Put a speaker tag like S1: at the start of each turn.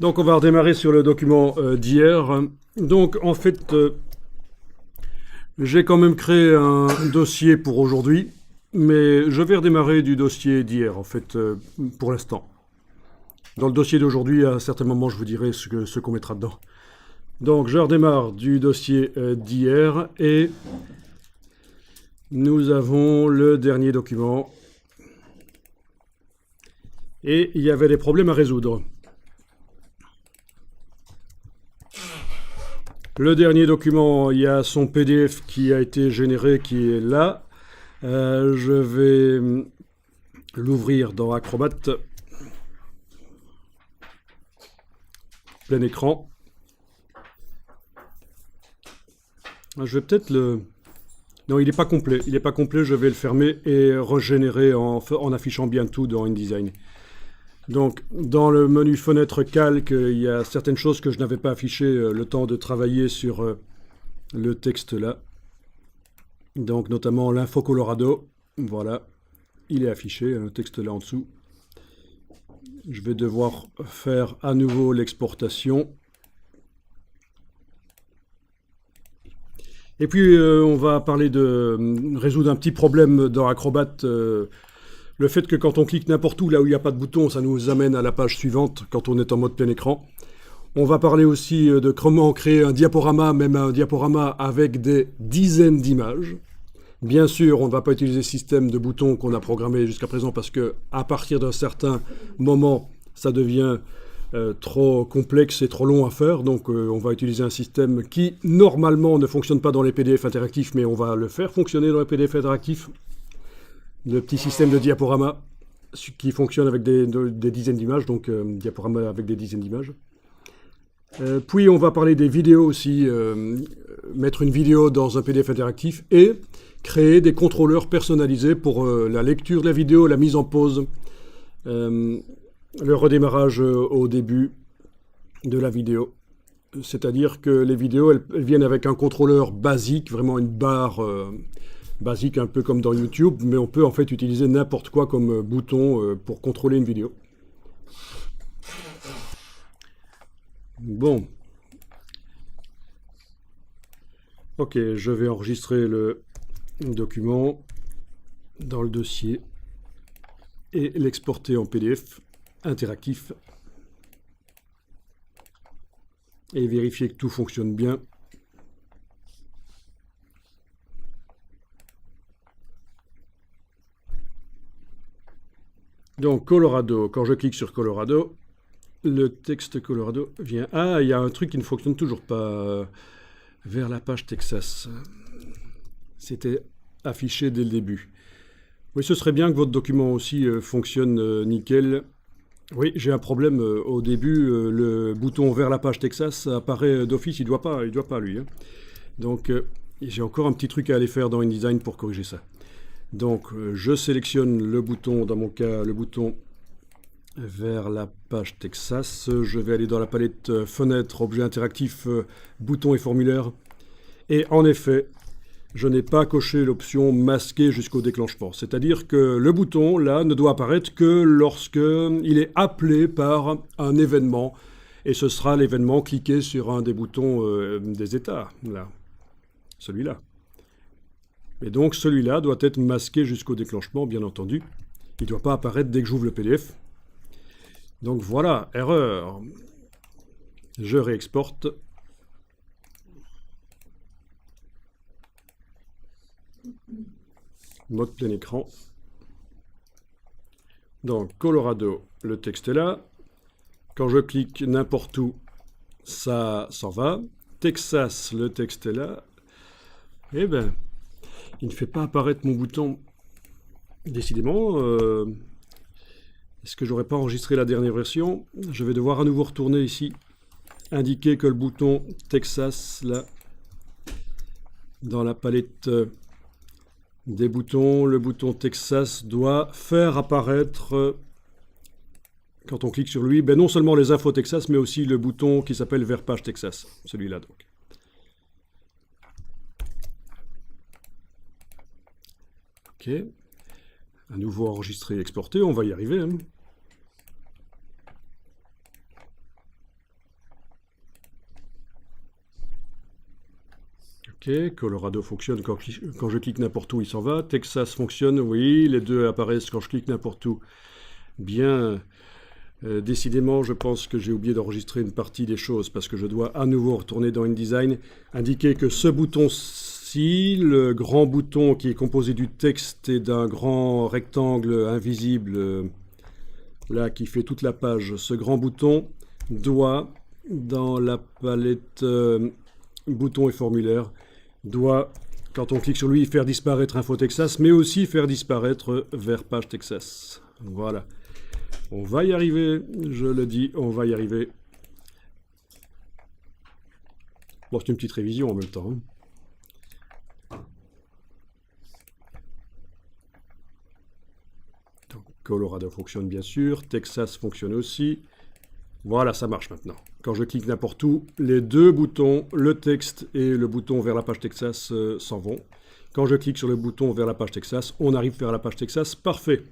S1: Donc on va redémarrer sur le document d'hier. Donc en fait, j'ai quand même créé un dossier pour aujourd'hui, mais je vais redémarrer du dossier d'hier en fait, pour l'instant. Dans le dossier d'aujourd'hui, à certains moments, je vous dirai ce qu'on mettra dedans. Donc je redémarre du dossier d'hier et nous avons le dernier document. Et il y avait des problèmes à résoudre. Le dernier document, il y a son PDF qui a été généré, qui est là. Je vais l'ouvrir dans Acrobat. Plein écran. Je vais peut-être le... Non, il n'est pas complet. Il n'est pas complet, je vais le fermer et régénérer en affichant bien tout dans InDesign. Donc, dans le menu fenêtre calque, il y a certaines choses que je n'avais pas affichées le temps de travailler sur le texte là. Donc, notamment l'info Colorado. Voilà, il est affiché, le texte là en dessous. Je vais devoir faire à nouveau l'exportation. Et puis, on va parler de résoudre un petit problème dans Acrobat. Le fait que quand on clique n'importe où, là où il n'y a pas de bouton, ça nous amène à la page suivante quand on est en mode plein écran. On va parler aussi de comment créer un diaporama, même un diaporama avec des dizaines d'images. Bien sûr, on ne va pas utiliser le système de boutons qu'on a programmé jusqu'à présent parce que à partir d'un certain moment, ça devient trop complexe et trop long à faire. Donc on va utiliser un système qui normalement ne fonctionne pas dans les PDF interactifs, mais on va le faire fonctionner dans les PDF interactifs. Le petit système de diaporama qui fonctionne avec des dizaines d'images, donc diaporama avec des dizaines d'images. Puis on va parler des vidéos aussi, mettre une vidéo dans un PDF interactif et créer des contrôleurs personnalisés pour la lecture de la vidéo, la mise en pause, le redémarrage au début de la vidéo. C'est-à-dire que les vidéos, elles viennent avec un contrôleur basique, vraiment une barre basique, un peu comme dans YouTube, mais on peut en fait utiliser n'importe quoi comme bouton pour contrôler une vidéo. Bon. Ok, je vais enregistrer le document dans le dossier et l'exporter en PDF interactif et vérifier que tout fonctionne bien. Donc Colorado, quand je clique sur Colorado, le texte Colorado vient... Ah, il y a un truc qui ne fonctionne toujours pas. Vers la page Texas. C'était affiché dès le début. Oui, ce serait bien que votre document aussi fonctionne nickel. Oui, j'ai un problème au début. Le bouton vers la page Texas apparaît d'office, il doit pas lui. Hein. Donc j'ai encore un petit truc à aller faire dans InDesign pour corriger ça. Donc je sélectionne le bouton, dans mon cas le bouton vers la page Texas. Je vais aller dans la palette fenêtre, objet interactif, boutons et formulaires. Et en effet, je n'ai pas coché l'option masquer jusqu'au déclenchement. C'est-à-dire que le bouton, là, ne doit apparaître que lorsque il est appelé par un événement. Et ce sera l'événement cliqué sur un des boutons des états, là. Celui-là. Et donc celui-là doit être masqué jusqu'au déclenchement, bien entendu. Il ne doit pas apparaître dès que j'ouvre le PDF. Donc voilà, erreur. Je réexporte. Mode plein écran. Donc Colorado, le texte est là. Quand je clique n'importe où, ça s'en va. Texas, le texte est là. Eh bien, il ne fait pas apparaître mon bouton. Décidément, est-ce que j'aurais pas enregistré la dernière version? Je vais devoir à nouveau retourner ici, indiquer que le bouton Texas, là, dans la palette des boutons, le bouton Texas doit faire apparaître, quand on clique sur lui, ben non seulement les infos Texas, mais aussi le bouton qui s'appelle vers page Texas, celui-là donc. Ok. À nouveau enregistrer et exporter, on va y arriver. Hein. Ok, Colorado fonctionne quand je clique n'importe où, il s'en va. Texas fonctionne, oui, les deux apparaissent quand je clique n'importe où. Bien, décidément, je pense que j'ai oublié d'enregistrer une partie des choses parce que je dois à nouveau retourner dans InDesign, indiquer que ce bouton-ci, le grand bouton qui est composé du texte et d'un grand rectangle invisible, là, qui fait toute la page, ce grand bouton doit, dans la palette boutons et formulaires, doit, quand on clique sur lui, faire disparaître Info Texas, mais aussi faire disparaître vers Page Texas. Voilà. On va y arriver, je le dis, on va y arriver. Bon, c'est une petite révision en même temps. Donc, Colorado fonctionne bien sûr, Texas fonctionne aussi. Voilà, ça marche maintenant. Quand je clique n'importe où, les deux boutons, le texte et le bouton vers la page Texas s'en vont. Quand je clique sur le bouton vers la page Texas, on arrive vers la page Texas. Parfait.